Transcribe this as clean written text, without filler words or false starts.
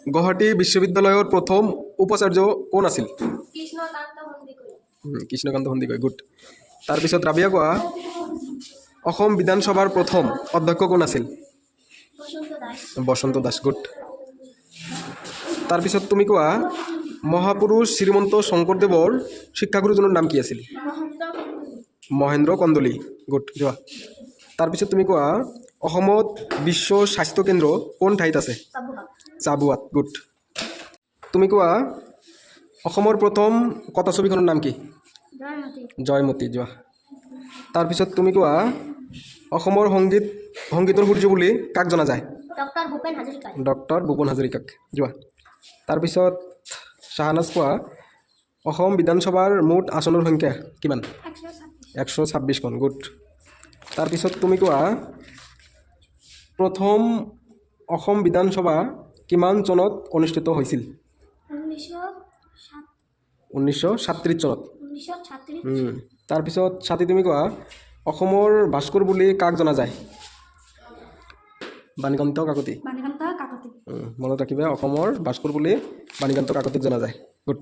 গুৱাহাটী বিশ্ববিদ্যালয়ৰ প্ৰথম উপাচাৰ্য কোন আছিল? কৃষ্ণকান্ত সন্দিকৈ। কৃষ্ণকান্ত সন্দিকৈ, গুড। তাৰপিছত ৰাবিয়া কোৱা, অসম বিধানসভাৰ প্ৰথম অধ্যক্ষ কোন আছিল? বসন্ত দাস। বসন্ত দাস, গুড। তাৰপিছত তুমি কোৱা, মহাপুৰুষ শ্ৰীমন্ত শংকৰদেৱৰ শিক্ষাগুৰুজনৰ নাম কি আছিল? মহন্ত কন্দলী। মহেন্দ্ৰ কন্দলী, গুড। যোৱা। তাৰপিছত তুমি কোৱা, অসমত বিশ্ব স্বাস্থ্য কেন্দ্ৰ কোন ঠাইত আছে? চাবুৱা। চাবুৱাত, গুড। তুমি কোৱা, অসমৰ প্ৰথম কথাছবিখনৰ নাম কি? জয়মতী। জয়মতী, যোৱা। তাৰপিছত তুমি কোৱা, অসমৰ সংগীতৰ সূৰ্য বুলি কাক জনা যায়? ডক্টৰ ভূপেন হাজৰিকা। ডক্টৰ ভূপেন হাজৰিকাক, যোৱা। তাৰপিছত শাহানাজ কোৱা, অসম বিধানসভাৰ মুঠ আসনৰ সংখ্যা কিমান? 126খন, গুড। তাৰপিছত তুমি কোৱা, প্ৰথম অসম বিধানসভা কিমান চনত অনুষ্ঠিত হৈছিল? 1937 চনত। তাৰপিছত ছাতি তুমি কোৱা, অসমৰ ভাস্কৰ বুলি কাক জনা যায়? বাণীকান্ত কাকতি। বাণীকান্ত কাকতি। মনত ৰাখিবা, অসমৰ ভাস্কৰ বুলি বাণীকান্ত কাকতিক জনা যায়, গুড।